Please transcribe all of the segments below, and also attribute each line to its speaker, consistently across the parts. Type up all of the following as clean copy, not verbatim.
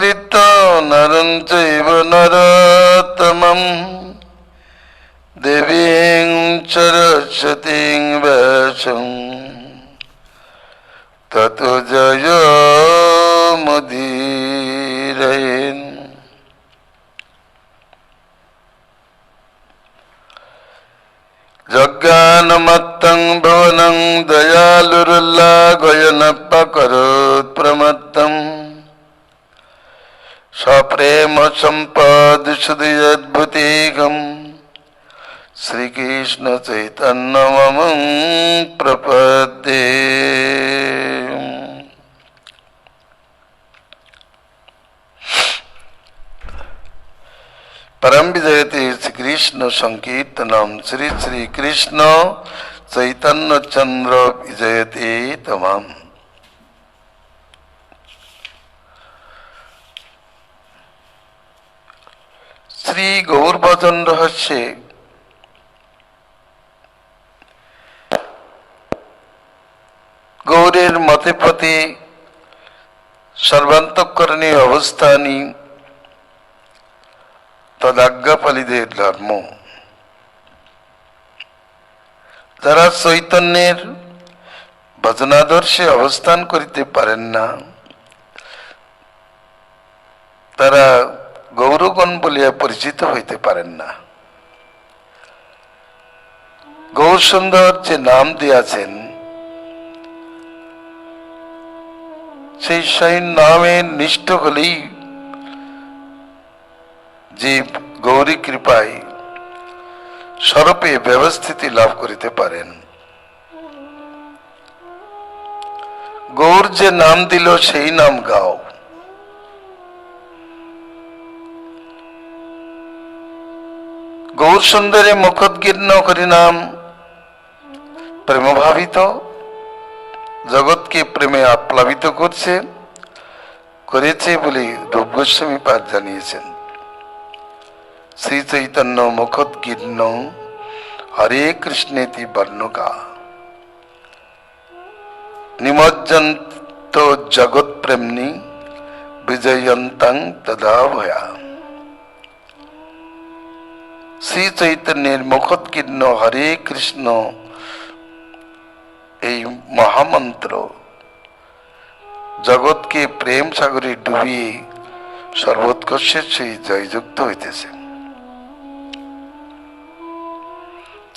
Speaker 1: कृत नरं चैव नरोत्तमं देवीं सरस्वतीं व्यासं ततो जयमुदीरयेत्। यज्ञानमत्तं भुवनं दयालुरुल्लाघयनपकरोत् प्रमत्तम् सप्रेम सम्पदसुदयद्भुतेकं श्रीकृष्ण चैतन्यमहं प्रपद्ये। परम विजयते श्रीकृष्ण संकीर्तनम श्री श्री कृष्ण चैतन्य चंद्र विजयते तमाम। श्री गौर भजन रहस्य गौरेर मते पते सर्वान्तःकरणे अवस्थानी तदाज्ञापालीদের ধর্ম। যারা চৈতন্যের ভজনাদর্শে অবস্থান করিতে পারেন না তারা গৌরগণ বলিয়া পরিচিত হইতে পারেন না। গৌর সুন্দর যে নাম দিয়াছেন সেই নামে নিষ্ঠ হলেই জীব গৌরী কৃপায় স্বরূপে ব্যবস্থিতি লাভ করিতে পারেন। গৌর যে নাম দিল সেই নাম গাও। গৌর সুন্দরী মুখোদ্গীর্ণ হরিনাম প্রেমভাবিত জগৎকে প্রেমে আপ্লাবিত করেছে বলে রূপ গোস্বামী পাদ জানিয়েছেন। শ্রী চৈতন্য মুখোদ্গীর্ণ হরে কৃষ্ণেতি বর্ণকা নিমজ্জন্ত জগৎ প্রেমনি বিজয়ন্তং তদা ভয়া। শ্রী চৈতন্যের মুখোদ্গীর্ণ হরে কৃষ্ণ এই মহামন্ত্র জগৎকে প্রেম সাগরে ডুবিয়ে সর্বোৎকর্ষের সেই জয়যুক্ত হইতেছে।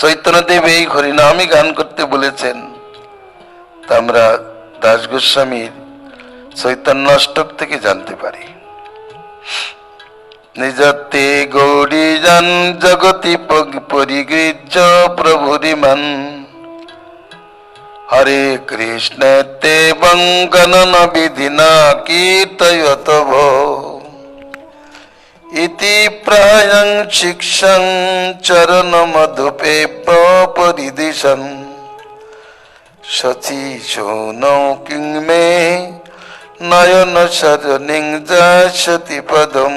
Speaker 1: চৈতন্যদেব এই হরিনামই গান করতে বলেছেন তা আমরা দাস গোস্বামীর চৈতন্য অষ্টক থেকে জানতে পারি। নিজতে গৌরীজন জগতি পরিগৃহ্য প্রভুরিমান হরে কৃষ্ণ তে বঙ্গনন বিধিনা কীর্তয়ত ভো ইতি প্রায়ং শিক্ষং চরণ মধুপে পরিদিশন সচি শোনৌ কিং মে নয়ন শরণিং যাসতি পদম।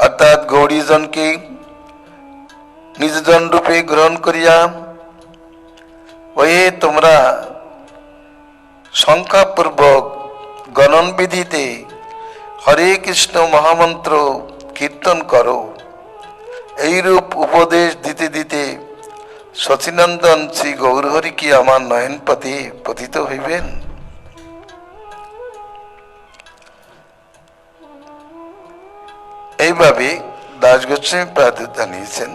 Speaker 1: অর্থাৎ গৌরীজনকে নিজজন রূপে গ্রহণ করিয়া ওই তোমরা সংখ্যাপূর্বক গণন বিধিতে হরে কৃষ্ণ মহামন্ত্র কীর্তন করো। এইরূপ উপদেশ দিতে দিতে সচিনন্দন শ্রী গৌরহরি কি আমার নয়ন পথে পতিত হইবেন। এইভাবে দাস গোস্বামী পাদ জানিয়েছেন।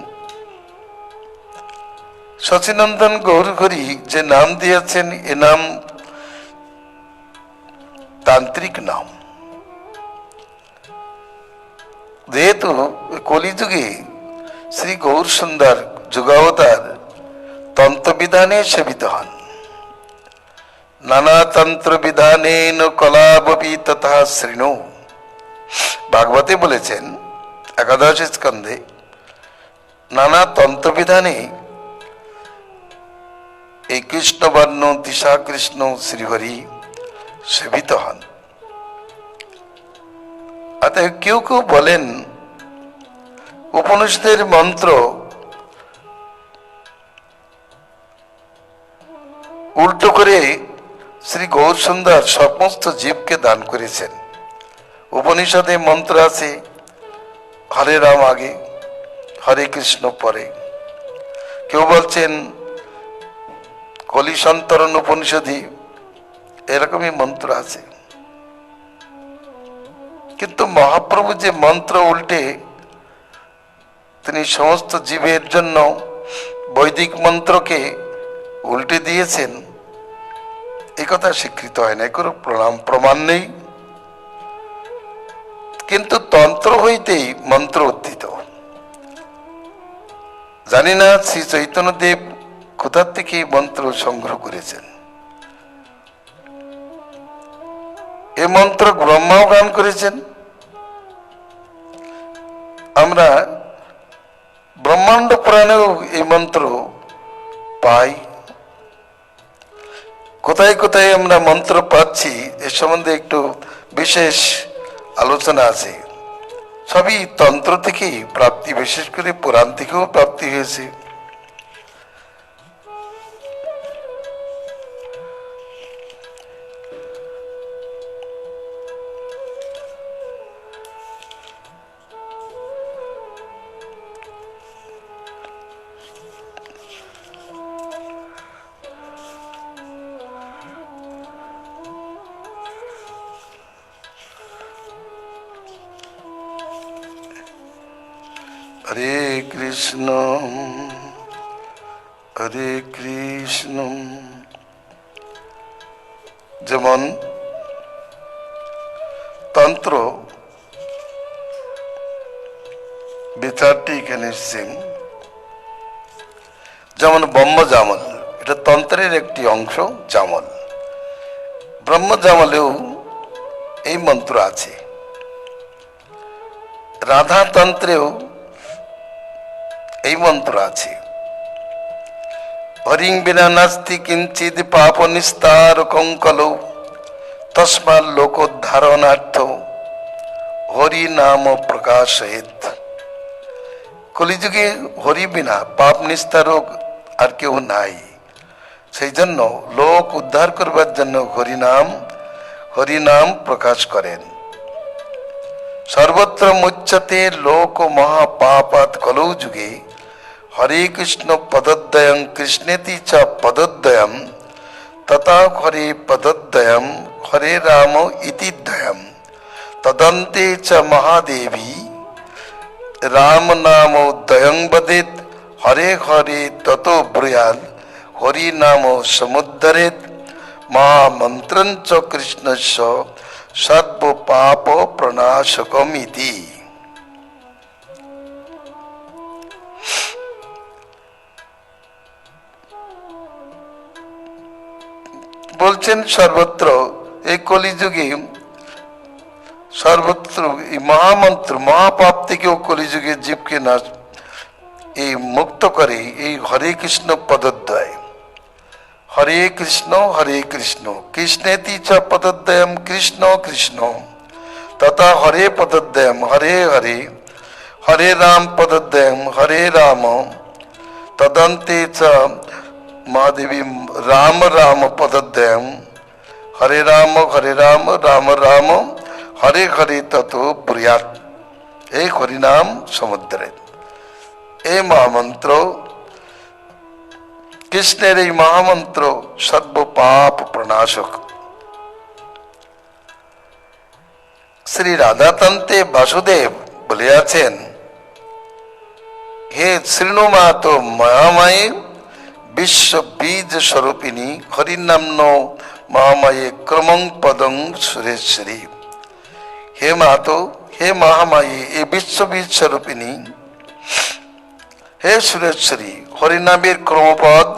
Speaker 1: সচিনন্দন গৌরহরি যে নাম দিয়েছেন এ নাম তান্ত্রিক নাম। যেহেতু কলিযুগে শ্রী গৌর সুন্দর যুগাবতার তন্ত্রবিধানে সেবিত হন। নানা তন্ত্র বিধানেন কলাবপি তথা শৃণু। ভাগবতে বলেছেন একাদশ স্কন্ধে নানা তন্ত্রবিধানে এই কৃষ্ণবর্ণ দিশা কৃষ্ণ শ্রীহরি সেবিত হন। অতএব কেউ কেউ বলেন উপনিষদের মন্ত্র উল্টো করে শ্রী গৌর সুন্দর সমস্ত জীবকে দান করেছেন। উপনিষদে মন্ত্র আছে হরে রাম আগে, হরে কৃষ্ণ পরে। কেউ বলছেন কলি সন্তরণ উপনিষদে এরকমই মন্ত্র আছে, কিন্তু মহাপ্রভু যে মন্ত্র উল্টে তিনি সমস্ত জীবের জন্য বৈদিক মন্ত্রকে উল্টে দিয়েছেন, এই কথা স্বীকৃত হয় না, কোনো প্রমাণ নেই। কিন্তু তন্ত্র হইতেই মন্ত্র উত্থিত। জানি না শ্রী চৈতন্যদেব কোথা থেকে মন্ত্র সংগ্রহ করেছেন। এ মন্ত্র ব্রহ্মাও গান করেছেন। আমরা ব্রহ্মাণ্ড পুরাণেও এই মন্ত্র পাই। কোথায় কোথায় আমরা মন্ত্র পাচ্ছি এ সম্বন্ধে একটু বিশেষ আলোচনা আছে। সবই তন্ত্র থেকেই প্রাপ্তি, বিশেষ করে পুরাণ থেকেও প্রাপ্তি হয়েছে। হরে কৃষ্ণ হরে কৃষ্ণ। যেমন তন্ত্র বিচারটি এখানে এসছেন, যেমন ব্রহ্মজামল, এটা তন্ত্রের একটি অংশ জামল। ব্রহ্মজামলেও এই মন্ত্র আছে। রাধাতন্ত্রেও এই মন্ত্র আছে। হরিং বিনা নাস্তি কিঞ্চিদ পাপ নিস্তার কঙ্কলৌ তস্মাৎ লোকোদ্ধারণার্থ হরি নাম প্রকাশয়েৎ। কলিযুগে হরি বিনা পাপ নিস্তারক আর কেউ নাই, সেই জন্য লোক উদ্ধার করবার জন্য হরিনাম প্রকাশ করেন। সর্বত্র মুচ্যতে লোক মহাপাপাৎ কলৌ যুগে হরে কৃষ্ণ পদদ্বয়ং কৃষ্ণেতি চ পদদ্বয়ম তথা হরে পদদ্বয়ম হরে রাম ইতি দ্বয়ম তদন্তে চ মহাদেবী রাম নাম দ্বয়ং বদেত হরে হরে তত ব্রূয়াৎ হরি নাম সমুদ্ধরেত মহামন্ত্রং চ কৃষ্ণস্য সর্ব পাপ প্রণাশকম ইতি। বলছেন সর্বত্র এই কলিযুগে সর্বত্র এই মহামন্ত্র, মহাপাপ থেকেও কলিযুগে জীবকে না এই মুক্ত করে এই হরে কৃষ্ণ পদদ্বয়। হরে কৃষ্ণ কৃষ্ণেতি চ পদদ্বয়ম কৃষ্ণ কৃষ্ণ তথা হরে পদদ্বয়ম হরে হরে হরে রাম পদদ্বয়ম হরে রাম তদন্তে চ মহাদেবী রাম রাম পদদ্বয়ম হরে রাম রাম রাম হরে হরে তত ব্রূয়াৎ। এই হরিনাম সমুদ্রে এই মহামন্ত্র, কৃষ্ণের এই মহামন্ত্র সর্ব পাপ প্রণাশক। শ্রী রাধাতন্ত্রে বাসুদেব বলিয়াছেন, হে শৃণুমাত মহামায়ে বিশ্ব বীজ স্বরূপিণী হরিনাম্ন মহামায়ে ক্রমং পদং সুরেশ্বরী। হে মাতো, হে মহামায়ে, এ বিশ্ব বীজ স্বরূপিণী, হে সুরেশ্বরী, হরিনামের ক্রমপদ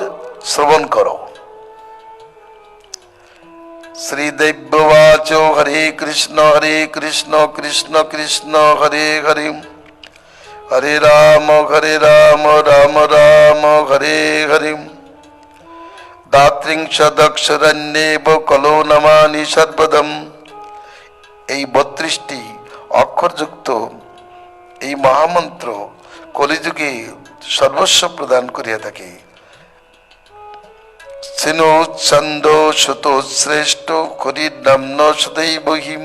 Speaker 1: শ্রবণ করো। শ্রীদৈব্যবাচ হরে কৃষ্ণ কৃষ্ণ কৃষ্ণ হরে হরে হরে রাম রাম রাম হরে হরে দাত্রিংশদক্ষরণ্যেব কলো নমানি সর্বদম। এই 32টি অক্ষরযুক্ত এই মহামন্ত্র কলিযুগে সর্বস্ব প্রদান করিয়া থাকে। সিনো ছন্দ সুত শ্রেষ্ঠ হরির নাম্ন সদৈব হিম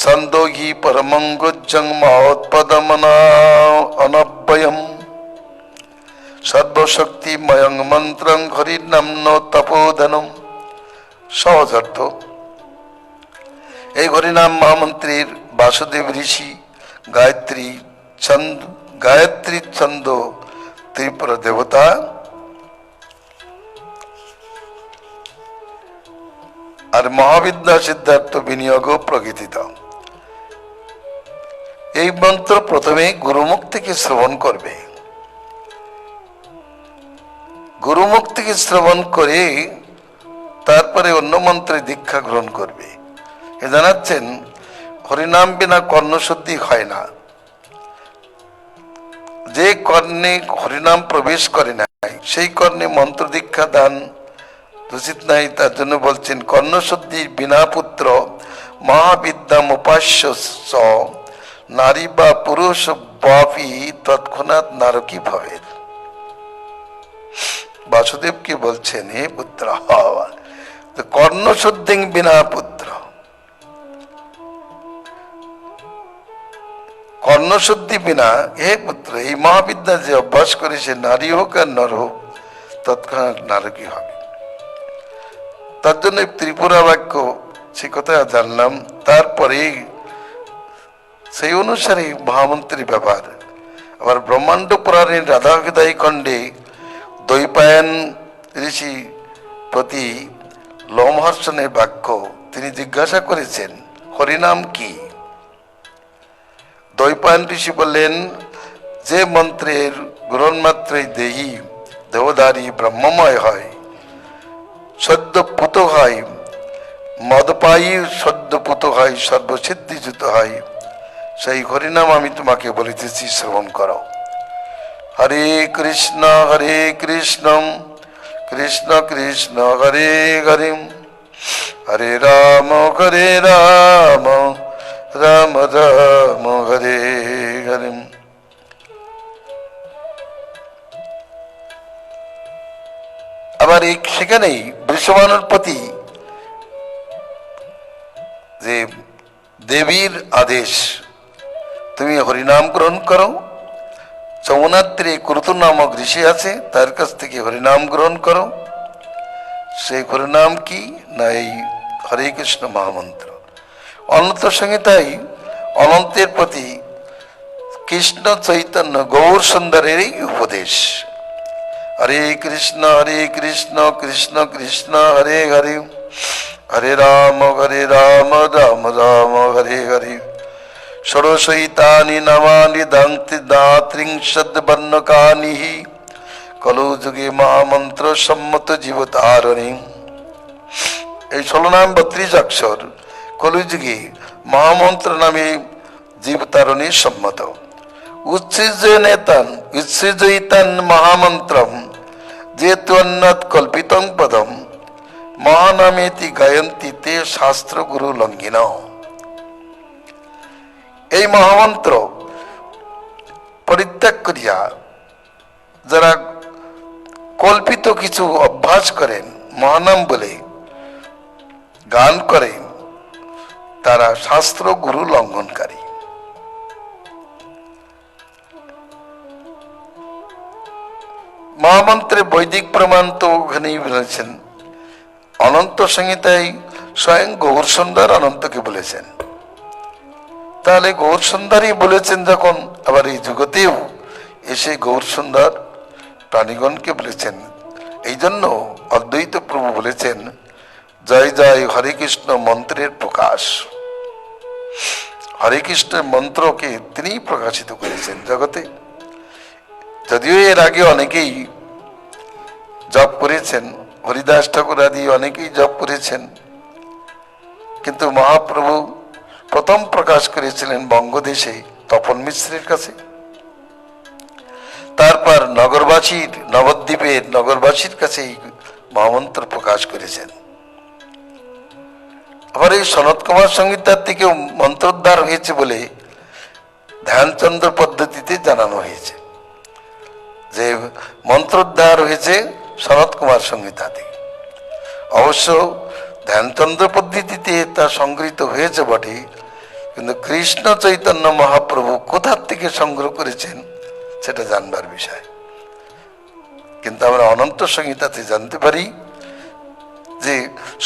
Speaker 1: ছন্দো হি পরমঙ্গোজ্জং মহোৎপদমনা অনব্যয়ম সর্বশক্তিময়ং মন্ত্রং হরির নাম্ন তপোধনম। সহজ অর্থ, এই হরিনাম মহামন্ত্রীর বাসুদেব ঋষি গায়ত্রী ছন্দ ত্রিপুরা দেবতা আর মহাবিদ্যা সিদ্ধার্থ বিনিয়োগ প্রকৃতিত। এই মন্ত্র প্রথমে গুরুমুখ থেকে শ্রবণ করবে, গুরুমুখ থেকে শ্রবণ করে তারপরে অন্য মন্ত্রে দীক্ষা গ্রহণ করবে। এ জানাচ্ছেন হরিনাম বিনা কর্ণশুদ্ধি হয় না। যে কর্ণে হরিনাম প্রবেশ করে নাই সেই কর্ণে মন্ত্র দীক্ষা দান উচিত নাই। তার জন্য বলছেন কর্ণশুদ্ধি বিনা পুত্র মহাবিদ্যাম উপাস্য স নারী বা পুরুষ বাপি তৎক্ষণাৎ নারকী ভবে। বাসুদেবকে বলছেন, হে পুত্র, কর্ণশুদ্ধি বিনা পুত্র, কর্ণশুদ্ধি বিনা হে পুত্র এই মহাবিদ্যা যে অভ্যাস করে সে নারী হোক আর নর হোক তৎক্ষণাৎ নারকী হবে। তার জন্য ত্রিপুরা বাক্য সে কথা জানলাম। তারপরে সেই অনুসারে মহামন্ত্রী ব্যাপার। আবার ব্রহ্মাণ্ড পুরাণের রাধাবিদায়ী খণ্ডে দ্বৈপায়ন ঋষি প্রতি লোমহর্ষণের বাক্য তিনি জিজ্ঞাসা করেছেন, হরিনাম কি? দ্বৈপায়ন ঋষি বললেন, যে মন্ত্রের গ্রহণ মাত্রই দেহি দেহধারী ব্রহ্মময় হয়, সদ্য পুত হয়, মদপায়ী সদ্য পুত হয়, সর্বসিদ্ধিযুত হয়, সেই হরিনাম আমি তোমাকে বলিতেছি, শ্রবণ করো। হরে কৃষ্ণ কৃষ্ণ কৃষ্ণ হরে হরে, হরে রাম রাম রাম হরে হরে। আবার সেখানেই বৃষভানুর প্রতি যে দেবীর আদেশ, তুমি হরিনাম গ্রহণ করো। যমুনাত্রী কুরুতু নামক ঋষি আছে, তার কাছ থেকে হরিনাম গ্রহণ করো। সেই হরিনাম কি না এই হরে কৃষ্ণ মহামন্ত্র। অনন্ত সংহিতায় অনন্তের প্রতি কৃষ্ণ চৈতন্য গৌর সুন্দরের উপদেশ। হরে কৃষ্ণ কৃষ্ণ কৃষ্ণ হরে হরে, হরে রাম রাম রাম হরে হরে। ষোড়শৈতানি নামানি দাত্রিংশদ্বর্ণকানি কলৌযুগে মহামন্ত্র সম্মত জীবতারণী। এই 16 নাম 32 অক্ষর কলিযুগে মহামন্ত্র নামে জীবতারণী সম্মত। উচ্ছৃজয়িতান মহামন্ত্রম যেত্বন্নত কল্পিতং পদম মহানামেতি গায়ন্তি তে শাস্ত্র গুরু লঙ্ঘিন। এই মহামন্ত্র পরিত্যাগ করিয়া যারা কল্পিত কিছু অভ্যাস করেন, মহানাম বলে গান করেন, তারা শাস্ত্র গুরু লঙ্ঘনকারী। মহামন্ত্রে বৈদিক প্রমাণ তো ওখানেই বলেছেন। অনন্ত সংহিতায় স্বয়ং গৌর সুন্দর অনন্তকে বলেছেন। তাহলে গৌর সুন্দরই বলেছেন যখন, আবার এই জগতেও এসে গৌর সুন্দর প্রাণীগণকে বলেছেন। এই জন্য অদ্বৈত প্রভু বলেছেন, জয় জয় হরে কৃষ্ণ মন্ত্রের প্রকাশ। হরে কৃষ্ণের মন্ত্রকে তিনি প্রকাশিত করেছেন জগতে। যদিও এর আগে অনেকেই জপ করেছেন, হরিদাস ঠাকুর আদি অনেকেই জপ করেছেন, কিন্তু মহাপ্রভু প্রথম প্রকাশ করেছিলেন বঙ্গদেশে তপন মিশ্রের কাছে। তারপর নবদ্বীপের নগরবাসীর কাছে এই মহামন্ত্র প্রকাশ করেছেন। আবার এই সনত কুমার সংহিতার থেকে মন্ত্রোদ্ধার হয়েছে বলে ধ্যানচন্দ্র পদ্ধতিতে জানানো হয়েছে যে মন্ত্রোদ্ধার হয়েছে শরৎ কুমার সংহিতাতে। অবশ্য ধ্যানচন্দ্র পদ্ধতিতে তা সংগৃহীত হয়েছে বটে, কিন্তু কৃষ্ণ চৈতন্য মহাপ্রভু কোথার থেকে সংগ্রহ করেছেন সেটা জানবার বিষয়। কিন্তু আমরা অনন্ত সংহিতাতে জানতে পারি যে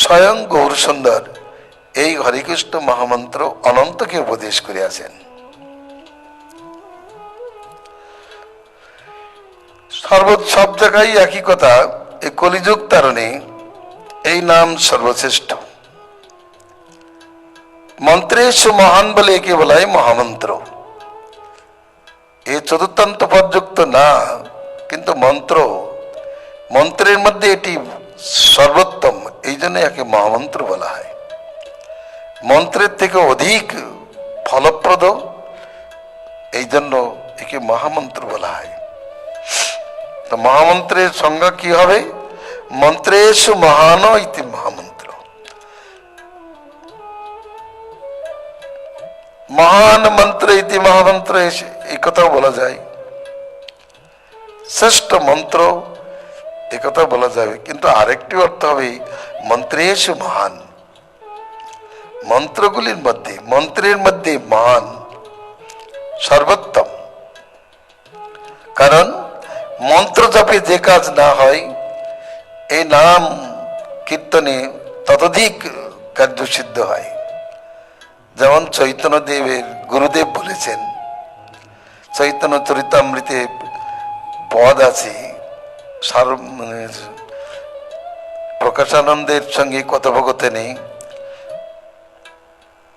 Speaker 1: স্বয়ং গৌর সুন্দর এই হরিকৃষ্ণ মহামন্ত্র অনন্তকে উপদেশ করিয়াছেন। সব জায়গায় একই কথা, এই কলিযুগ তারণে এই নাম সর্বশ্রেষ্ঠ। মন্ত্রেশ মহান বলে একে বলা হয় মহামন্ত্র। এই চতুর্থান্ত পদযুক্ত না, কিন্তু মন্ত্রের মধ্যে এটি সর্বোত্তম, এই জন্য একে মহামন্ত্র বলা হয়। মন্ত্রের থেকে অধিক ফলপ্রদ, এই জন্য একে মহামন্ত্র বলা হয়। তো মহামন্ত্রের সংজ্ঞা কি হবে? মন্ত্রেষু মহান ইতি মহামন্ত্র। মহান মন্ত্র ইতি মহামন্ত্র, এই কথাও বলা যায়। শ্রেষ্ঠ মন্ত্র এ কথা বলা যাবে, কিন্তু আরেকটি অর্থ হবে মন্ত্রেষু মহান। মন্ত্রের মধ্যে মহান, সর্বোত্তম। কারণ মন্ত্র জপে যে কাজ না হয়, এই নাম কীর্তনে ততোধিক কার্যসিদ্ধ হয়। যেমন চৈতন্য দেবের গুরুদেব বলেছেন, চৈতন্য চরিতামৃতে পদ আছে, প্রকাশানন্দের সঙ্গে কথোপকথনে,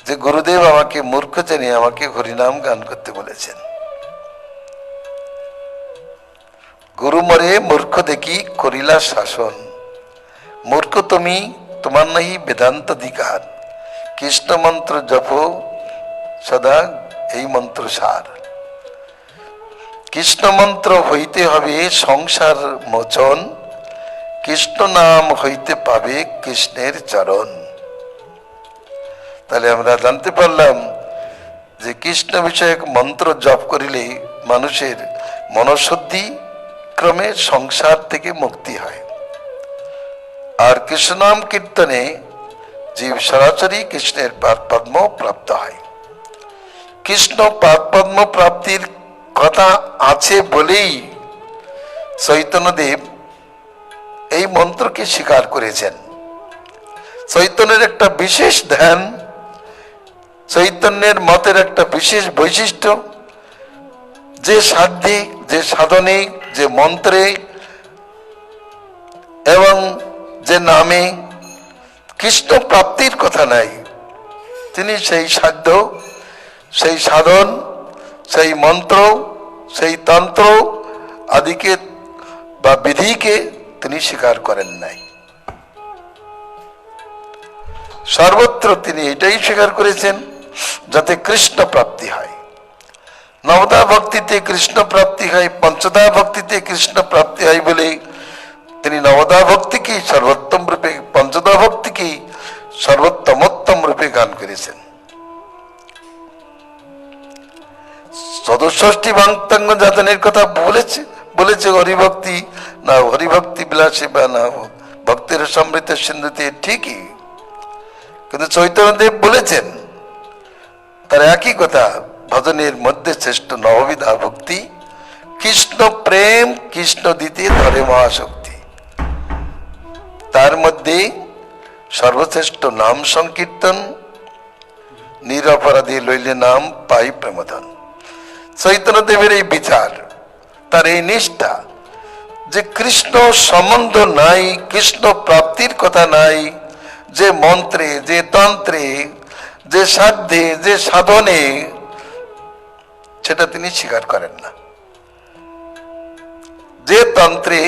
Speaker 1: যে গুরুদেব আমাকে মূর্খ জেনে আমাকে হরিনাম গান করতে বলেছেন। গুরু মরে মূর্খ দেখি করিলা শাসন, মূর্খ তুমি তোমার নাহি বেদান্ত অধিকার, কৃষ্ণ মন্ত্র জপ সদা এই মন্ত্র সার। কৃষ্ণ মন্ত্র হইতে হবে সংসার মোচন, কৃষ্ণ নাম হইতে পাবে কৃষ্ণের চরণ। তাহলে আমরা জানতে পারলাম যে কৃষ্ণ বিষয়ক মন্ত্র জপ করিলে মানুষের মনশুদ্ধি ক্রমে সংসার থেকে মুক্তি হয়। আর কৃষ্ণ নাম কীর্তনে জীব সরাসরি কৃষ্ণের পাদপদ্ম প্রাপ্ত হয়। কৃষ্ণ পাদপদ্ম প্রাপ্তির কথা আছে বলেই চৈতন্যদেব এই মন্ত্রকে স্বীকার করেছেন। চৈতন্যের একটা বিশেষ ধ্যান, চৈতন্যের মতের একটা বিশেষ বৈশিষ্ট্য, যে সাধ্যে, যে সাধনে, যে মন্ত্রে এবং যে নামে কৃষ্ণ প্রাপ্তির কথা নাই, তিনি সেই সাধ্য, সেই সাধন, সেই মন্ত্র, সেই তন্ত্র আদিকে বা বিধিকে তিনি স্বীকার করেন নাই। সর্বত্র তিনি এটাই স্বীকার করেছেন যাতে কৃষ্ণ প্রাপ্তি হয়। নবদা ভক্তিতে কৃষ্ণ প্রাপ্তি হয়, পঞ্চদা ভক্তিতে কৃষ্ণ প্রাপ্তি হয় বলে তিনি নবদা ভক্তিকে সর্বোত্তম রূপে, পঞ্চদা ভক্তিকে সর্বোত্তমোত্তম রূপে গান করেছেন। চতুষ্ষষ্ঠী ভাঙতাঙ্গ যাতনের কথা বলেছে হরিভক্তি না হরিভক্তি বিলাসী বা না ভক্তির সমৃদ্ধ সিন্ধুতে, ঠিকই, কিন্তু চৈতন্যদেব বলেছেন তার একই কথা, ভজনের মধ্যে শ্রেষ্ঠ নববিধা ভক্তি, কৃষ্ণ প্রেম কৃষ্ণ দিতে ধরে মহাশক্তি। তার মধ্যে সর্বশ্রেষ্ঠ নাম সংকীর্তন, নিরপরাধী লইলে নাম পাই প্রেমধন। চৈতন্যদেবের এই বিচার, তার এই নিষ্ঠা যে কৃষ্ণ সম্বন্ধ নাই, কৃষ্ণ প্রাপ্তির কথা নাই, যে মন্ত্রে, যে তন্ত্রে, যে সাধ্যে, যে সাধনে, সেটা তিনি স্বীকার করেন না। যে তন্ত্রে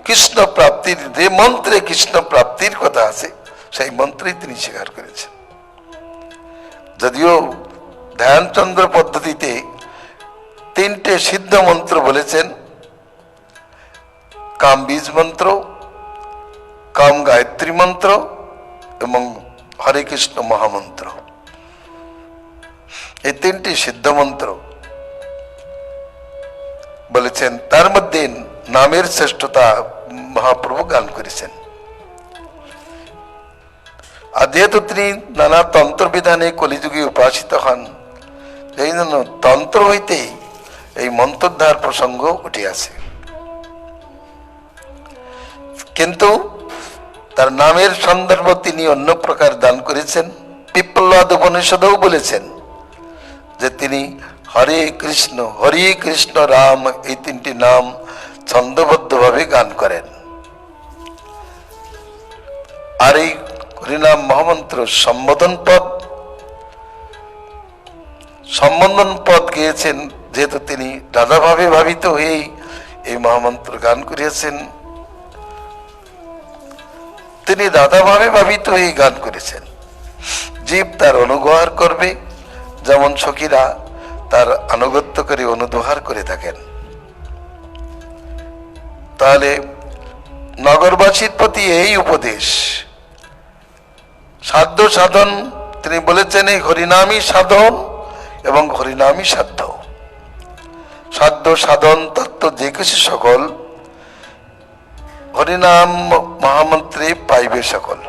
Speaker 1: কৃষ্ণ প্রাপ্তির, যে মন্ত্রে কৃষ্ণ প্রাপ্তির কথা আছে, সেই মন্ত্রেই তিনি স্বীকার করেছেন। যদিও ধ্যানচন্দ্র পদ্ধতিতে তিনটে সিদ্ধ মন্ত্র বলেছেন, কাম বীজ মন্ত্র, কাম গায়ত্রী মন্ত্র এবং হরে কৃষ্ণ মহামন্ত্র, এই তিনটি সিদ্ধ মন্ত্র বলেছেন। তার মধ্যে নামের শ্রেষ্ঠতা মহাপ্রভু গান করেছেন। আর যেহেতু তিনি নানা তন্ত্র বিধানে কলিযুগে উপাসিত হন, এই জন্য তন্ত্র হইতেই এই মন্ত্রোদ্ধার প্রসঙ্গ উঠে আসে। কিন্তু তার নামের সন্দর্ভ তিনি অন্য প্রকার দান করেছেন। পিপ্পলাদ উপনিষদেও বলেছেন যে তিনি হরে কৃষ্ণ রাম এই তিনটি নাম ছন্দবদ্ধভাবে গান করেন। আর এই হরিনাম মহামন্ত্র সম্বোধন পদ গিয়েছেন, যেহেতু তিনি রাধাভাবে ভাবিত হয়েই এই মহামন্ত্র গান করিয়াছেন। তিনি রাধাভাবে ভাবিত হয়ে গান করেছেন। জীব তার অনুগ্রহ করবে, যেমন সখীরা তার আনুগত্য করে অনুদোহার করে থাকেন। তাহলে নগরবাসীর প্রতি এই উপদেশ, সাধ্য সাধন তিনি বলেছেন এই হরিনামই সাধন এবং হরিনামই সাধ্য। সাধ্য সাধন তত্ত্ব যে কিছু সকল হরিনাম মহামন্ত্রে পাইবে সকল।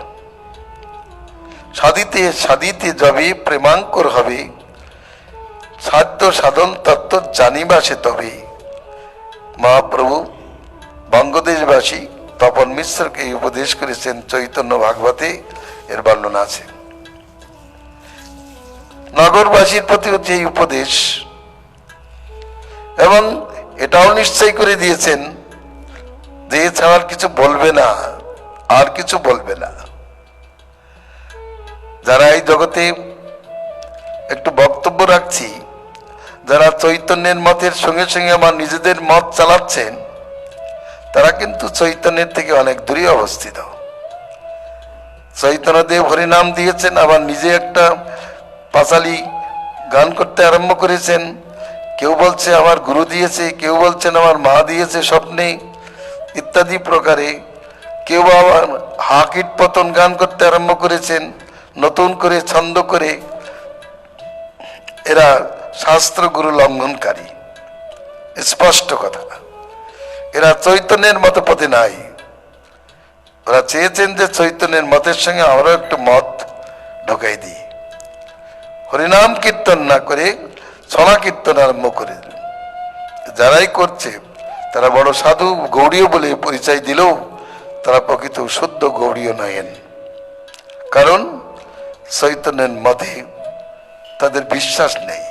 Speaker 1: সাধিতে সাধিতে যাবে প্রেমাঙ্কুর হবে, সাধ্য সাধন তত্ত্ব জানিবা সে তবে। মহাপ্রভু বঙ্গদেশবাসী তপন মিশ্রকে উপদেশ করেছেন, চৈতন্য ভাগবতে এর বর্ণনা আছে। নগরবাসীর প্রতি হচ্ছে এই উপদেশ, এবং এটাও নিশ্চয় করে দিয়েছেন যে এছাড়া কিছু বলবে না, আর কিছু বলবে না। যারা এই জগতে একটু বক্তব্য রাখছি, যারা চৈতন্যের মতের সঙ্গে সঙ্গে আমার নিজেদের মত চালাচ্ছেন, তারা কিন্তু চৈতন্যের থেকে অনেক দূরে অবস্থিত। চৈতন্যদেব হরিনাম দিয়েছেন, আবার নিজে একটা পাঁচালি গান করতে আরম্ভ করেছেন। কেউ বলছে আমার গুরু দিয়েছে, কেউ বলছেন আমার মা দিয়েছে স্বপ্নে, ইত্যাদি প্রকারে। কেউ আবার হাকিট পতন গান করতে আরম্ভ করেছেন নতুন করে ছন্দ করে। এরা শাস্ত্র গুরু লঙ্ঘনকারী, স্পষ্ট কথা। এরা চৈতন্যের মত পথে নাই। ওরা চেয়েছেন যে চৈতন্যের মতের সঙ্গে আমরা একটু মত ঢোকাই দিই। হরিনাম কীর্তন না করে ছড়া কীর্তন আরম্ভ করে দিল। যারাই করছে তারা বড় সাধু গৌড়ীয় বলে পরিচয় দিলেও তারা প্রকৃত শুদ্ধ গৌড়ীয় নয়েন। কারণ চৈতন্যের মতে তাদের বিশ্বাস নেই,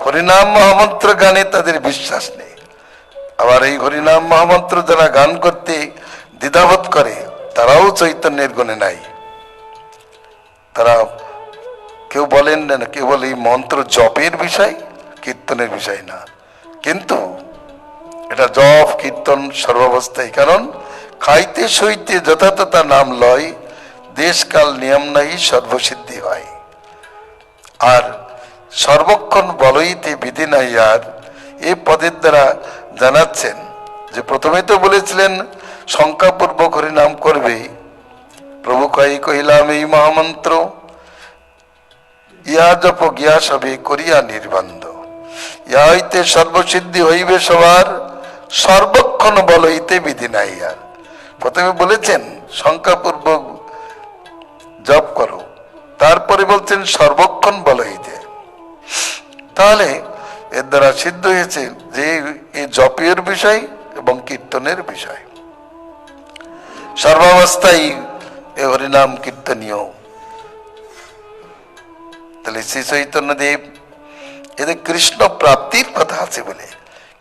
Speaker 1: হরিনাম মহামন্ত্র গানে তাদের বিশ্বাস নেই। আবার এই হরিনাম মহামন্ত্র যারা গান করতে দ্বিধাবোধ করে, তারাও চৈতন্যের গুণে নাই। তারা কেউ বলেন না, কেবল এই মন্ত্র জপের বিষয়, কীর্তনের বিষয় না। কিন্তু এটা জপ কীর্তন সর্বাবস্থায়। কারণ খাইতে সইতে যথাযথা নাম লয়, দেশকাল নিয়ম নাই সর্বসিদ্ধি হয়। আর সর্বক্ষণ বলইতে বিধি নাই। আর এই পদের দ্বারা জানাচ্ছেন যে প্রথমে তো বলেছিলেন সংখ্যাপূর্বক হরিনাম করবে। প্রভু কহিলাম এই মহামন্ত্র, ইয়া জপ গিয়া সবে করিয়া নির্বন্ধ, ইয়া হইতে সর্বসিদ্ধি হইবে সবার, সর্বক্ষণ বলইতে বিধি নাই। আর প্রথমে বলেছেন সংখ্যাপূর্বক জপ করো, তারপরে বলছেন সর্বক্ষণ বলইতে। তাহলে এর দ্বারা সিদ্ধ হয়েছে যে এই জপের বিষয় এবং কীর্তনের বিষয় সর্বাবস্থায় এ হরিনাম কীর্তনীয়। তাহলে শ্রী চৈতন্যদেব এদের কৃষ্ণ প্রাপ্তির কথা আছে বলে,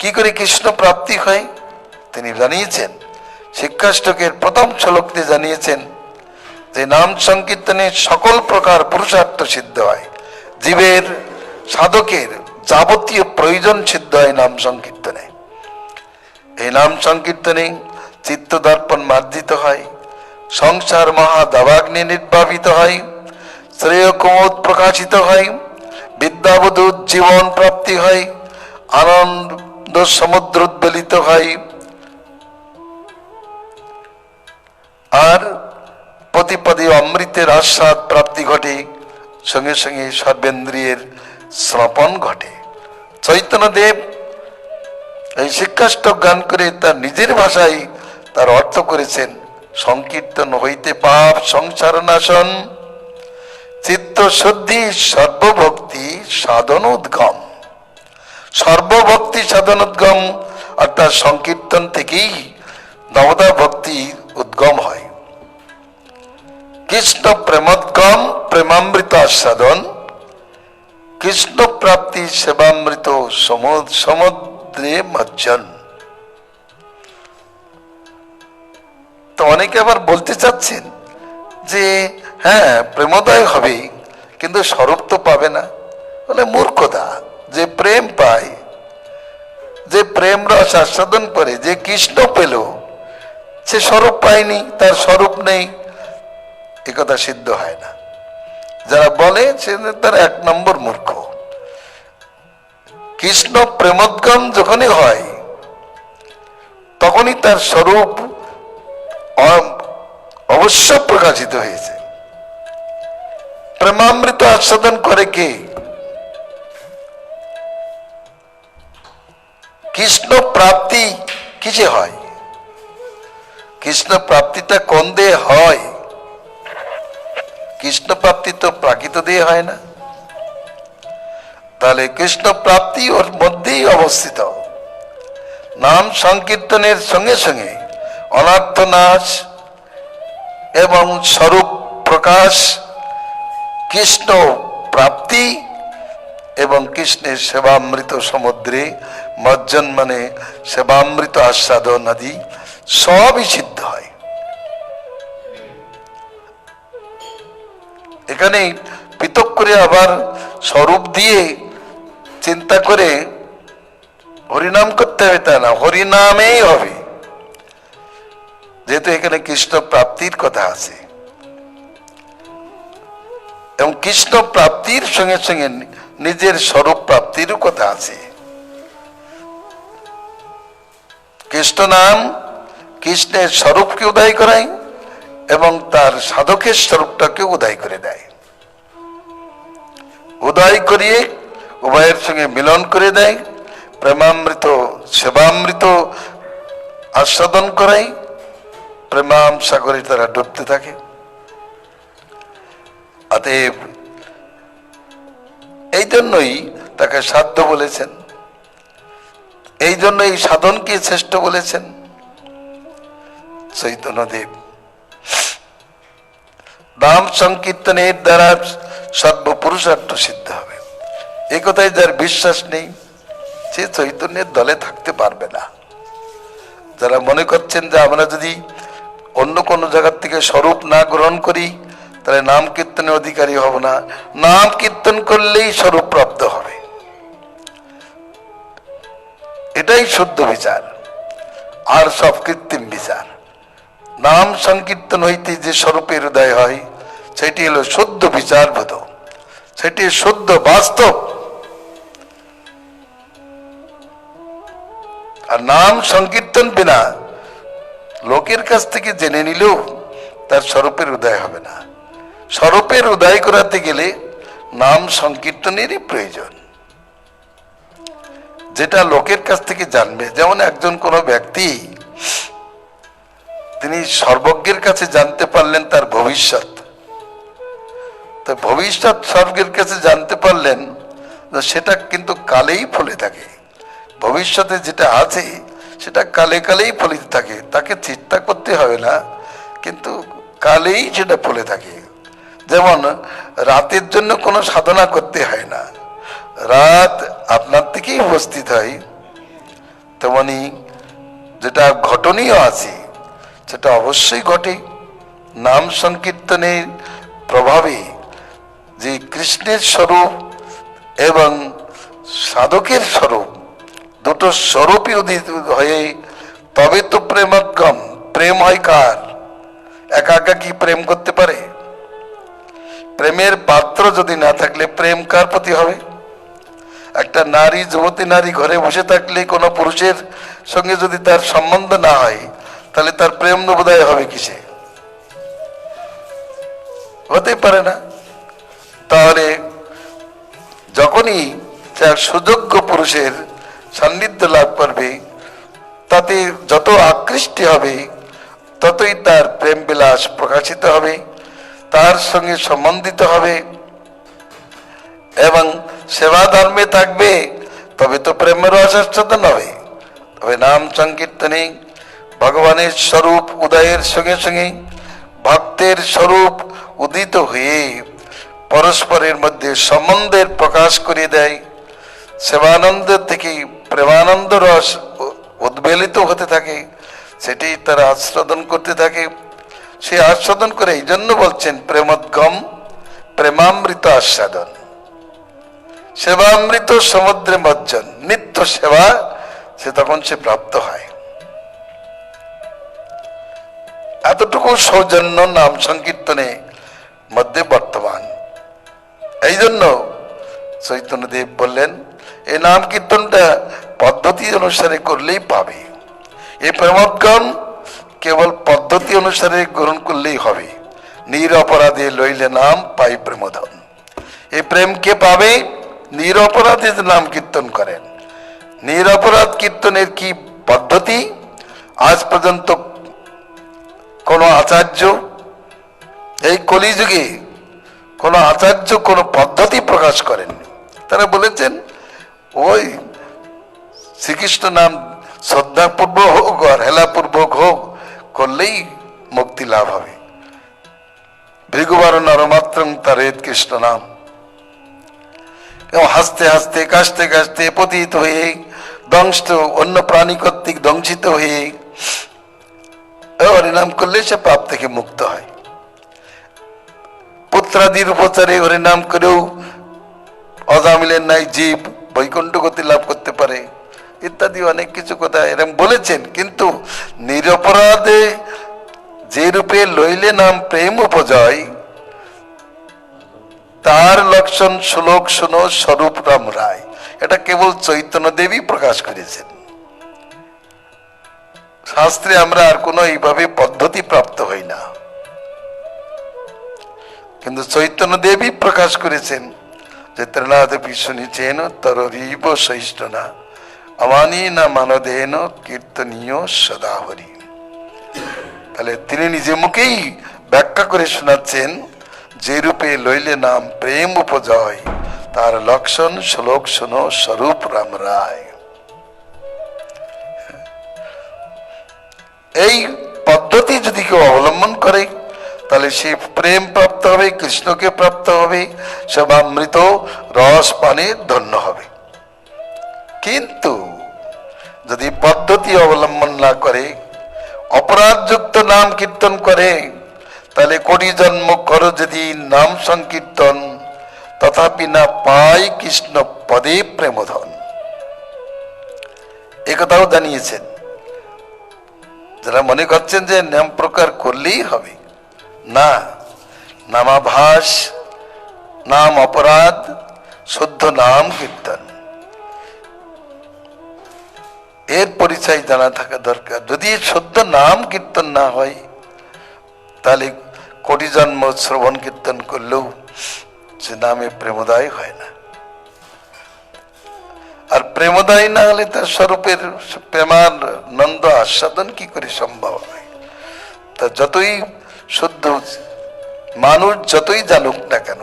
Speaker 1: কি করে কৃষ্ণ প্রাপ্তি হয় তিনি জানিয়েছেন। শিক্ষাষ্টকের প্রথম শ্লোকতে জানিয়েছেন যে নাম সংকীর্তনে সকল প্রকার পুরুষার্থ সিদ্ধ হয়, জীবের সাধকের যাবতীয় প্রয়োজন সিদ্ধ হয় নাম সংকীর্তনে। এই নাম সংকীর্তনে চিত্ত দর্পণ মার্জিত হয়, সংসার মহা দাবাগ্নি নির্বাপিত হয়, শ্রেয় কুমুদ প্রকাশিত হয়, বিদ্যাবধূ জীবন প্রাপ্তি হয়, আনন্দ সমুদ্র উদ্বেলিত হয়, আর প্রতিপদে অমৃতের আস্বাদ প্রাপ্তি ঘটে, সঙ্গে সঙ্গে সর্বেন্দ্রিয়ের শ্রবণ ঘটে। চৈতন্যদেব এই শিক্ষাষ্টক গান করে তার নিজের ভাষায় তার অর্থ করেছেন সংকীর্তন হইতে পাপ সংসার নাশন, চিত্ত শুদ্ধি সর্বভক্তি সাধন উদ্গম। সর্বভক্তি সাধন উদ্গম অর্থাৎ সংকীর্তন থেকেই নবদা ভক্তি উদ্গম হয়। কৃষ্ণ প্রেমোদ্গম প্রেমামৃত আস্বাদন, কৃষ্ণ প্রাপ্তি সেবামৃত সমুদ্রে মজ্জন। তো অনেকে আবার বলতে চাচ্ছেন যে হ্যাঁ প্রেমোদয় হবে কিন্তু স্বরূপ তো পাবে না, বলে মূর্খতা। যে প্রেম পায়, যে প্রেম রস আস্বাদন করে, যে কৃষ্ণ পেল, সে স্বরূপ পায়নি, তার স্বরূপ নেই, এ কথা সিদ্ধ হয় না। যারা বলে সে তারা এক নম্বর মূর্খ। কৃষ্ণ প্রেমোদ্গম যখনই হয় তখনই তার স্বরূপ অবশ্য প্রকাশিত হয়েছে। প্রেমামৃত আস্বাদন করে কে? কৃষ্ণ প্রাপ্তি কিসে হয়? কৃষ্ণ প্রাপ্তিটা কোন দিয়ে হয়? কৃষ্ণ প্রাপ্তি তো প্রাকৃত দিয়ে হয় না। তাহলে কৃষ্ণ প্রাপ্তি ওর মধ্যেই অবস্থিত। নাম সংকীর্তনের সঙ্গে সঙ্গে অনর্থ নাশ এবং স্বরূপ প্রকাশ, কৃষ্ণ প্রাপ্তি এবং কৃষ্ণের সেবামৃত সমুদ্রে মজ্জন মানে সেবামৃত আস্বাদন আদি সবই সিদ্ধ হয়। এখানে পৃথক করে আবার স্বরূপ দিয়ে চিন্তা করে হরিনাম করতে হবে তা না, হরিনামেই হবে। যেহেতু এখানে কৃষ্ণ প্রাপ্তির কথা আছে এবং কৃষ্ণ প্রাপ্তির সঙ্গে সঙ্গে নিজের স্বরূপ প্রাপ্তিরও কথা আছে। কৃষ্ণ নাম কৃষ্ণের স্বরূপকে উদয় করায় এবং তার সাধকের স্বরূপটাকে উদয় করে দেয়, উদয় করিয়ে উভয়ের সঙ্গে মিলন করে দেয়, প্রেমামৃত সেবামৃত আস্বাদন করাই, প্রেমাম সাগরে তারা ডুবতে থাকে। অতএব এই জন্যই তাকে সাধ্য বলেছেন, এই জন্য এই সাধনকে শ্রেষ্ঠ বলেছেন চৈতন্যদেব। নাম সংকীর্তনের দ্বারা সর্বপুরুষার্থ সিদ্ধ হবে, এই কথায় যার বিশ্বাস নেই সে চৈতন্যের দলে থাকতে পারবে না। যারা মনে করছেন যে আমরা যদি অন্য কোনো জায়গার থেকে স্বরূপ না গ্রহণ করি তাহলে নাম কীর্তনের অধিকারী হব না, নাম কীর্তন করলেই স্বরূপ প্রাপ্ত হবে, এটাই শুদ্ধ বিচার। আর সব কৃত্রিম বিচার। নাম সংকীর্তন হইতে যে স্বরূপের উদয় হয় সেটি হলো শুদ্ধ বিচারবোধ, সেটি শুদ্ধ বাস্তব। আর নাম সংকীর্তন বিনা লোকের কাছ থেকে জেনে নিলেও তার স্বরূপের উদয় হবে না। স্বরূপের উদয় করাতে গেলে নাম সংকীর্তনেরই প্রয়োজন। যেটা লোকের কাছ থেকে জানবে, যেমন একজন কোনো ব্যক্তি তিনি সর্বজ্ঞের কাছে জানতে পারলেন তার ভবিষ্যৎ, তো ভবিষ্যৎ সর্বজ্ঞের কাছে জানতে পারলেন, সেটা কিন্তু কালেই ফলে থাকে। ভবিষ্যতে যেটা আছে সেটা কালে কালেই ফলিত থাকে, তাকে চিন্তা করতে হবে না, কিন্তু কালেই সেটা ফলে থাকে। যেমন রাতের জন্য কোনো সাধনা করতে হয় না, রাত আপনার থেকেই উপস্থিত হয়, তেমনি যেটা ঘটনীয় আছে সেটা অবশ্যই ঘটে। নাম সংকীর্তনের প্রভাবে যে কৃষ্ণের স্বরূপ এবং সাধকের স্বরূপ দুটো স্বরূপই উদিত হয়ে তবে তো প্রেমোদ্গম। প্রেম হয় কার? একা একা কি প্রেম করতে পারে? প্রেমের পাত্র যদি না থাকলে প্রেম কার প্রতি হবে? একটা নারী, যুবতী নারী ঘরে বসে থাকলে কোনো পুরুষের সঙ্গে যদি তার সম্বন্ধ না হয় তাহলে তার প্রেম বোধহয় হবে কিসে? হতে পারে না। তাহলে যখনই তার সুযোগ্য পুরুষের সান্নিধ্য লাভ করবে তাতে যত আকৃষ্টি হবে ততই তার প্রেম বিলাস প্রকাশিত হবে, তার সঙ্গে সম্বন্ধিত হবে এবং সেবা ধর্মে থাকবে, তবে তো প্রেমের আস্বাদন হবে। তবে নাম সংকীর্তনে ভগবানের স্বরূপ উদয়ের সঙ্গে সঙ্গে ভক্তের স্বরূপ উদিত হয়ে পরস্পরের মধ্যে সম্বন্ধের প্রকাশ করে দেয়। সেবানন্দ থেকে প্রেমানন্দ রস উদ্বেলিত হতে থাকে, সেটি তারা আস্বাদন করতে থাকে। সে আস্বাদন করে এই জন্য বলছেন প্রেমোদ্গম প্রেমামৃত আস্বাদন, সেবামৃত সমুদ্রে মজ্জন, নিত্য সেবা সে তখন সে প্রাপ্ত হয়। এতটুকু সৌজন্য নাম সংকীর্তনে মধ্যে বর্তমান। এই জন্য চৈতন্যদেব বললেন এই নাম কীর্তনটা পদ্ধতি অনুসারে করলেই পাবে। এই প্রেমোদ্গম কেবল পদ্ধতি অনুসারে গ্রহণ করলেই হবে। নিরপরাধে লইলে নাম পাই প্রেমধন। এই প্রেম কে পাবে? নিরপরাধে নাম কীর্তন করেন। নিরপরাধ কীর্তনের কি পদ্ধতি? আজ পর্যন্ত কোন আচার্য, এই কলিযুগে কোন আচার্য কোন পদ্ধতি প্রকাশ করেননি। তারা বলেছেন ওই শ্রীকৃষ্ণ নাম শ্রদ্ধাপূর্বক হোক আর হেলাপূর্বক হোক করলেই মুক্তি লাভ হবে। ভৃগুবার নরমাত্রং তারেত কৃষ্ণ নাম। হাসতে হাসতে কাশতে কাশতে পতিত হয়ে ধ্বংস, অন্য প্রাণী কর্তৃক ধ্বংসিত হয়ে হরিনাম করলে সে পাপ থেকে মুক্ত হয়। পুত্রাদির উপচারে হরিনাম করেও অজামিলের নাই জীব বৈকুণ্ঠ গতি লাভ করতে পারে, ইত্যাদি অনেক কিছু কথা এরকম বলেছেন। কিন্তু নিরপরাধে যে রূপে লইলে নাম প্রেম উপজয়, তার লক্ষণ শ্লোক শুনো স্বরূপ রাম রায়। এটা কেবল চৈতন্য দেবী প্রকাশ করেছেন। শাস্ত্রে আমরা আর কোনো এইভাবে পদ্ধতি প্রাপ্ত হই না, কিন্তু চৈতন্য দেবী প্রকাশ করেছেন যে ত্রিনাথ শুনেছেন তরীব সহিষ্ণনা অমানি না মানদেন কীর্তনীয় সদা হরি। তাহলে তিনি নিজে মুখেই ব্যাখ্যা করে শোনাচ্ছেন যে রূপে লইলে নাম প্রেম উপজয়, তার লক্ষণ শ্লোক শুনো স্বরূপ রাম রায়। এই পদ্ধতি যদি কেউ অবলম্বন করে তাহলে সে প্রেম প্রাপ্ত হবে, কৃষ্ণকে প্রাপ্ত হবে, সেবামৃত রস পানে ধন্য হবে। কিন্তু যদি পদ্ধতি অবলম্বন না করে, অপরাধযুক্ত নাম কীর্তন করে, তাহলে কোটি জন্ম করো যদি নাম সংকীর্তন, তথাপি না পাই কৃষ্ণ পদে প্রেমধন। একথাও জানিয়েছেন। যারা মনে করছেন যে নাম প্রকার করলেই হবে, না, নামাভাস, নাম অপরাধ, শুদ্ধ নাম কীর্তন, এর পরিচয় জানা থাকা দরকার। যদি শুদ্ধ নাম কীর্তন না হয় তাহলে কোটি জন্ম শ্রবণ কীর্তন করলেও সে নামে প্রেমোদয় হয় না। আর প্রেমোদয় না হলে তার স্বরূপের প্রেমানন্দ আস্বাদন কি করে সম্ভব হয়? তা যতই শুদ্ধ মানুষ যতই জানুক না কেন,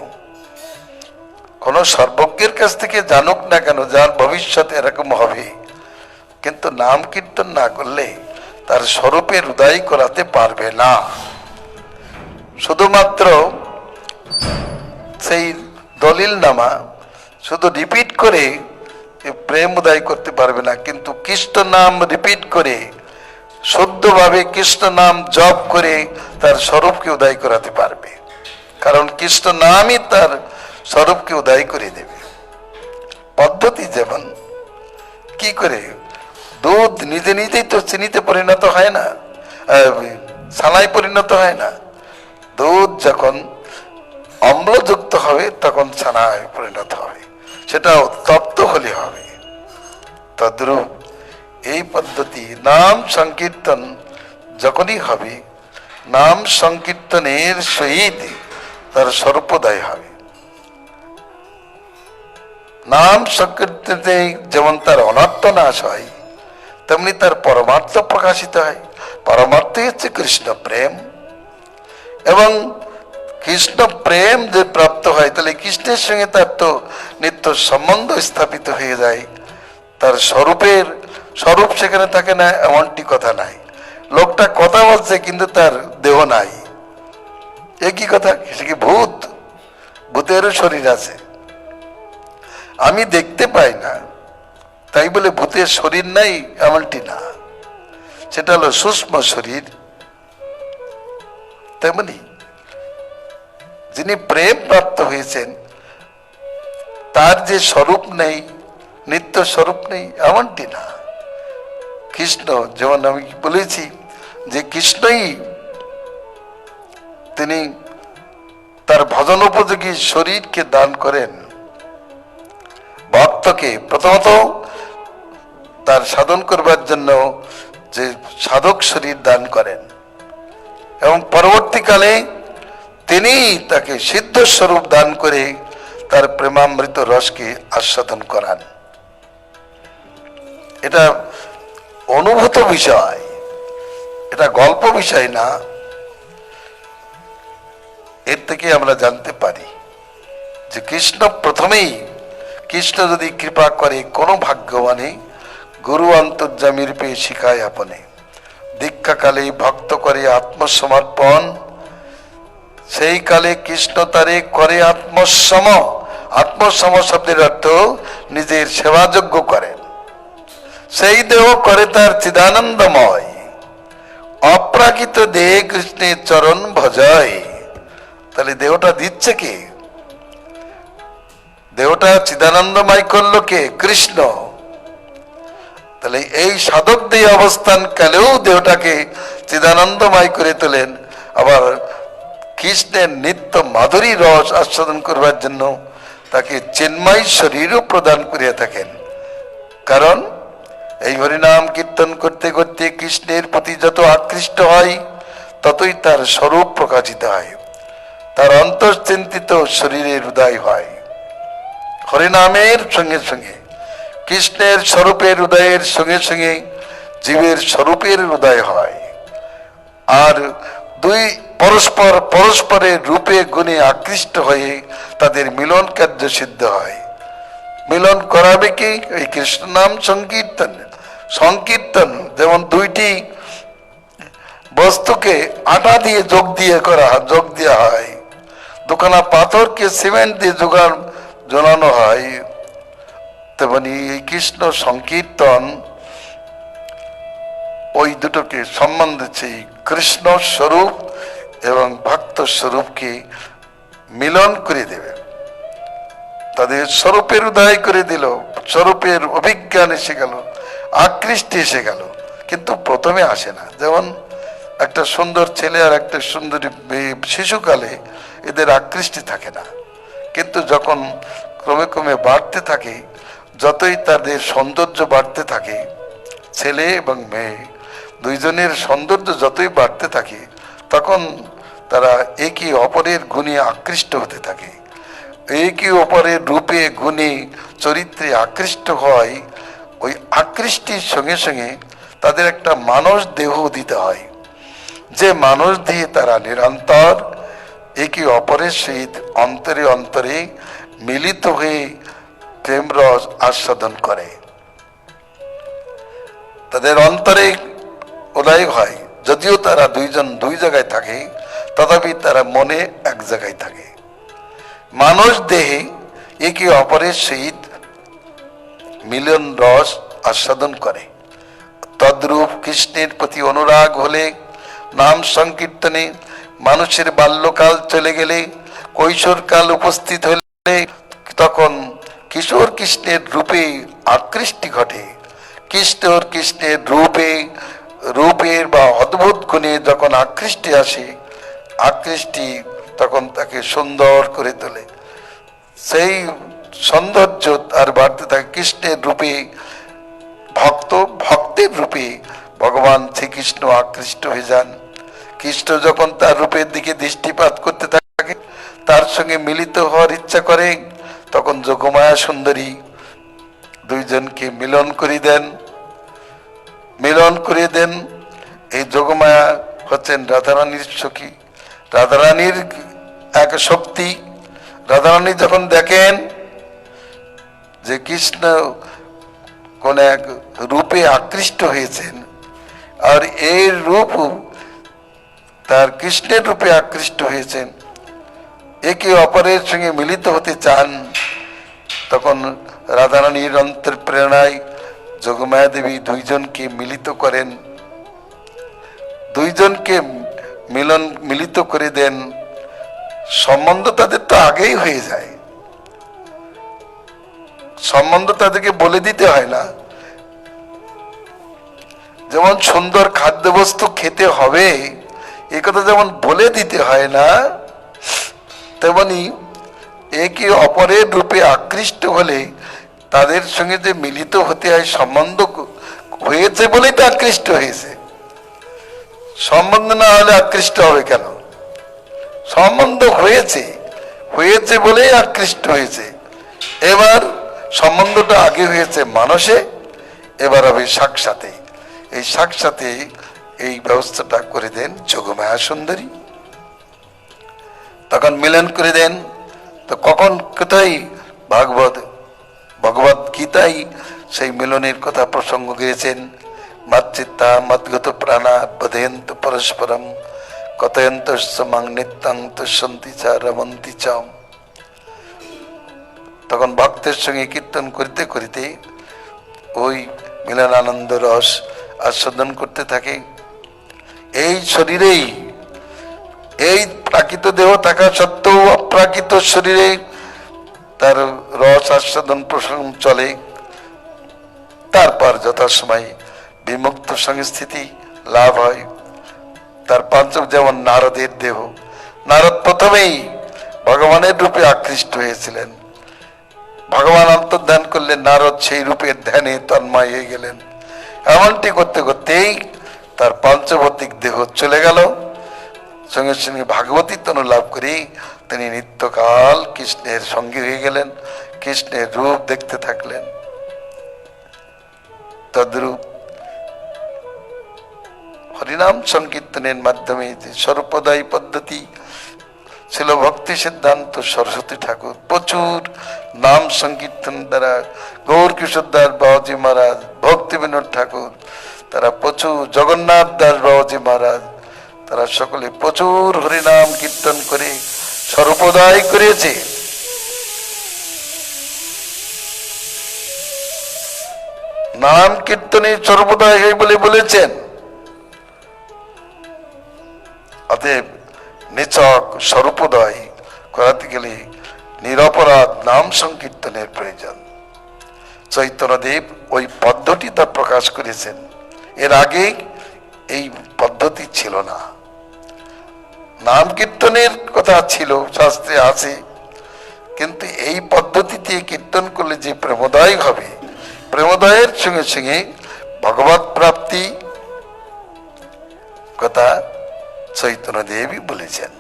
Speaker 1: কোন সর্বজ্ঞের কাছ থেকে জানুক না কেন যার ভবিষ্যৎ এরকম হবে, কিন্তু নাম কীর্তন না করলে তার স্বরূপের উদয় করাতে পারবে না। শুধুমাত্র সেই দলিল নামা শুধু রিপিট করে প্রেম উদয় করতে পারবে না, কিন্তু কৃষ্ণ নাম রিপিট করে শুদ্ধভাবে কৃষ্ণ নাম জপ করে তার স্বরূপকে উদয় করাতে পারবে। কারণ কৃষ্ণ নামই তার স্বরূপকে উদয় করে দেবে। পদ্ধতি যেমন, কি করে দুধ নিজে নিজেই তো চিনিতে পরিণত হয় না, ছানায় পরিণত হয় না। দুধ যখন অম্লযুক্ত হবে তখন ছানায় পরিণত হবে, সেটা তপ্ত হলে হবে। তদ্রূপ এই পদ্ধতি নাম সংকীর্তন যখনই হবে, নাম সংকীর্তনের সহিত তার স্বরূপোদয় হবে। নাম সংকীর্তনে যেমন তার অনর্থ নাশ হয়, তেমনি তার পরমার্থ প্রকাশিত হয়। পরমার্থই হচ্ছে কৃষ্ণ প্রেম। এবং কৃষ্ণ প্রেম যে প্রাপ্ত হয়, তাহলে কৃষ্ণের সঙ্গে তার তো নিত্য সম্বন্ধ স্থাপিত হয়ে যায়। তার স্বরূপ সেখানে থাকে না এমনটি কথা নাই। লোকটা কথা বলছে কিন্তু তার দেহ নাই, একই কথা। সে কি ভূত? ভূতেরও শরীর আছে, আমি দেখতে পাই না তাই বলে ভূতের শরীর নাই এমনটি না। সেটা হলো সূক্ষ্ম শরীর। তেমনি যিনি প্রেম প্রাপ্ত হয়েছেন তার যে স্বরূপ নেই, নিত্য স্বরূপ নেই এমনটি না। কৃষ্ণ, যেমন আমি বলেছি যে কৃষ্ণই তিনি তার ভজন উপযোগী শরীরকে দান করেন ভক্তকে। প্রথমত তার সাধন করবার জন্য যে সাধক শরীর দান করেন, এবং পরবর্তীকালে তিনি তাকে সিদ্ধ স্বরূপ দান করে তার প্রেমামৃত রসকে আস্বাদন করান। এটা অনুভূত বিষয়, এটা গল্প বিষয় না। এর থেকে আমরা জানতে পারি যে কৃষ্ণ প্রথমেই, কৃষ্ণ যদি কৃপা করে কোনো ভাগ্যবানে গুরু অন্তর্যামী রূপে শিখায় আপনে, দীক্ষাকালে ভক্ত করে আত্মসমর্পণ, সেই কালে কৃষ্ণ তারে করে আত্মসম। আত্মসম শব্দের অর্থ নিজের সেবাযোগ্য করেন। সেই দেহ করে তার চিদানন্দময়, অপ্রাকৃত দেহ কৃষ্ণের চরণ ভজয়। তাহলে দেহটা দিচ্ছে কে? দেহটা চিদানন্দময় করলো কে? কৃষ্ণ। তাহলে এই সাধক দেহ অবস্থান কালেও দেহটাকে চিদানন্দময় করে তোলেন। আবার কৃষ্ণের নিত্য মাধুরী রস আস্বাদন করবার জন্য তাকে চিন্ময় শরীরও প্রদান করিয়া থাকেন। কারণ এই হরিনাম কীর্তন করতে করতে কৃষ্ণের প্রতি যত আকৃষ্ট হয় ততই তার স্বরূপ প্রকাশিত হয়, তার অন্তর্চিন্তিত শরীরের উদয় হয়। হরিনামের সঙ্গে সঙ্গে কৃষ্ণের স্বরূপের উদয়ের সঙ্গে সঙ্গে জীবের স্বরূপের উদয় হয়। আর দুই পরস্পরের রূপে গুণে আকৃষ্ট হয়ে তাদের মিলন কার্য সিদ্ধ হয়। মিলন করাবে কি? এই কৃষ্ণ নাম সংকীর্তন। সংকীর্তন যেমন দুইটি বস্তুকে আটা দিয়ে যোগ দেওয়া হয়, দুখানা পাথরকে সিমেন্ট দিয়ে জোড়ানো হয়, তেমনি এই কৃষ্ণ সংকীর্তন ওই দুটোকে সম্মান দিচ্ছে। কৃষ্ণ স্বরূপ এবং ভক্ত স্বরূপকে মিলন করে দেবে, তাদের স্বরূপের উদয় করে দিল, স্বরূপের অভিজ্ঞান এসে গেল, আকৃষ্টি এসে গেল। কিন্তু প্রথমে আসে না। যেমন একটা সুন্দর ছেলে আর একটা সুন্দরী শিশুকালে এদের আকৃষ্টি থাকে না, কিন্তু যখন ক্রমে ক্রমে বাড়তে থাকে, যতই তাদের সৌন্দর্য বাড়তে থাকে, ছেলে এবং মেয়ে দুইজনের সৌন্দর্য যতই বাড়তে থাকে, তখন তারা একে অপরের গুণে আকৃষ্ট হতে থাকে, একে অপরের রূপে গুণে চরিত্রে আকৃষ্ট হয়। ওই আকৃষ্টির সঙ্গে সঙ্গে তাদের একটা মানস দেহ দিতে হয়, যে মানস দিয়ে তারা নিরন্তর একে অপরের সহিত অন্তরে অন্তরে মিলিত হয়ে প্রেম রস আস্বাদন করে। তাদের অন্তরে উদয় হয়, যদিও তারা দুইজন দুই জায়গায় থাকে, তথাপি তারা মনে এক জায়গায় থাকে। মানুষ দেহে একে অপরের সহিত মিলন রস আস্বাদন করে। তদ্রূপ কৃষ্ণের প্রতি অনুরাগ হলে, নাম সংকীর্তনে মানুষের বাল্যকাল চলে গেলে, কৈশোরকাল উপস্থিত হলে, তখন কিশোর কৃষ্ণের রূপে আকৃষ্টি ঘটে। কৃষ্ণের রূপের বা অদ্ভুত গুণে যখন আকৃষ্টি আসে, আকৃষ্টি তখন তাকে সুন্দর করে তোলে। সেই সৌন্দর্য আর বাড়তে থাকে। কৃষ্ণের রূপে ভক্তের রূপে ভগবান শ্রীকৃষ্ণ আকৃষ্ট হয়ে যান। কৃষ্ণ যখন তার রূপের দিকে দৃষ্টিপাত করতে থাকে, তার সঙ্গে মিলিত হওয়ার ইচ্ছা করে, তখন যোগমায়া সুন্দরী দুইজনকে মিলন করে দেন। এই যোগমায়া হচ্ছেন রাধারানীর সখী, রাধারানীর এক শক্তি। রাধারানী যখন দেখেন যে কৃষ্ণ কোন এক রূপে আকৃষ্ট হয়েছেন, আর এই রূপ তার কৃষ্ণের রূপে আকৃষ্ট হয়েছেন, একে অপরের সঙ্গে মিলিত হতে চান, তখন রাধারানীর অন্তর প্রেরণায় যোগমায়া দেবী দুইজনকে মিলিত করেন, দুইজনকে মিলিত করে দেন। সম্বন্ধ তাদের তো আগেই হয়ে যায়, সম্বন্ধ তাদেরকে বলে দিতে হয় না। যেমন সুন্দর খাদ্যবস্তু খেতে হবে এ কথা যেমন বলে দিতে হয় না, তেমনি একে অপরের রূপে আকৃষ্ট হলে তাদের সঙ্গে যে মিলিত হতে হয়, সম্বন্ধ হয়েছে বলেই তো আকৃষ্ট হয়েছে। সম্বন্ধ না হলে আকৃষ্ট হবে কেন? সম্বন্ধ হয়েছে, হয়েছে বলেই আকৃষ্ট হয়েছে। এবার সম্বন্ধটা আগে হয়েছে মানসে, এবার হবে সাক্ষাতে। এই সাক্ষাতে এই ব্যবস্থাটা করে দেন যোগমায়া সুন্দরী, তখন মিলন করে দেন। তো কখন কোথায় ভগবত গীতায় সেই মিলনের কথা প্রসঙ্গ গিয়েছেন। মাতৃত্তা মদ্গত প্রাণা বধেন্ত পরস্পরম কথয়ন্ত মাং নিত্যং তুষ্যন্তি চা রমন্তি চ। তখন ভক্তের সঙ্গে কীর্তন করিতে করিতে ওই মিলনানন্দ রস আস্বাদন করতে থাকে। এই শরীরেই, এই প্রাকৃত দেহ থাকা সত্ত্বেও অপ্রাকৃত শরীরে তার রস আস্বাদন প্রসঙ্গ চলে। তারপর যথাসময় বিমুক্ত সংস্থিতি লাভ হয়। তার পঞ্চম যেমন নারদের দেহ, নারদ প্রথমেই ভগবানের রূপে আকৃষ্ট হয়েছিলেন, ভগবান অন্তর্ধান করলেন, নারদ সেই রূপের ধ্যানে তন্ময় হয়ে গেলেন। এমনটি করতে করতেই তার পঞ্চভৌতিক দেহ চলে গেল, সঙ্গে সঙ্গে ভাগবতী তনু লাভ করে তিনি নিত্যকাল কৃষ্ণের সঙ্গী হয়ে গেলেন, কৃষ্ণের রূপ দেখতে থাকলেন। তদ্রূপ হরিনাম সংকীর্তনের মাধ্যমে যে স্বরূপদায়ী পদ্ধতি ছিল, ভক্তি সিদ্ধান্ত সরস্বতী ঠাকুর প্রচুর নাম সংকীর্তন দ্বারা, গৌর কিশোর দাস বাবাজি মহারাজ, ভক্তি বিনোদ ঠাকুর, তারা প্রচুর, জগন্নাথ দাস বাবাজি মহারাজ, তারা সকলে প্রচুর হরিনাম কীর্তন করে স্বরূপদায় করেছে। নাম কীর্তনে স্বরূপদায় হয় বলে বলেছেন। অতএব নিছক স্বরূপোদয় করাতে গেলে নিরপরাধ নাম সংকীর্তনের প্রয়োজন। চৈতন্যদেব ওই পদ্ধতিটা প্রকাশ করেছেন। এর আগে এই পদ্ধতি ছিল না। নাম কীর্তনের কথা ছিল, শাস্ত্রে আছে, কিন্তু এই পদ্ধতিতে কীর্তন করলে যে প্রেমোদয় হবে, প্রেমোদয়ের সঙ্গে সঙ্গে ভগবত প্রাপ্তি কথা চৈতন্যদেবই বলেছেন।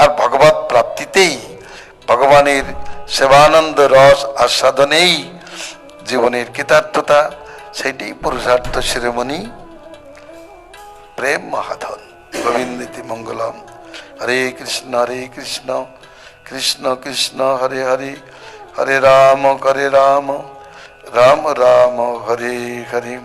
Speaker 1: আর ভগবত প্রাপ্তিতেই, ভগবানের সেবানন্দ রস আস্বাদনেই জীবনের কৃতার্থতা, সেটাই পুরুষার্থ শিরোমণি প্রেম মহাধন। গোবিন্দিতি মঙ্গলম। হরে কৃষ্ণ কৃষ্ণ কৃষ্ণ হরে হরে, হরে রাম রাম রাম হরে হরে।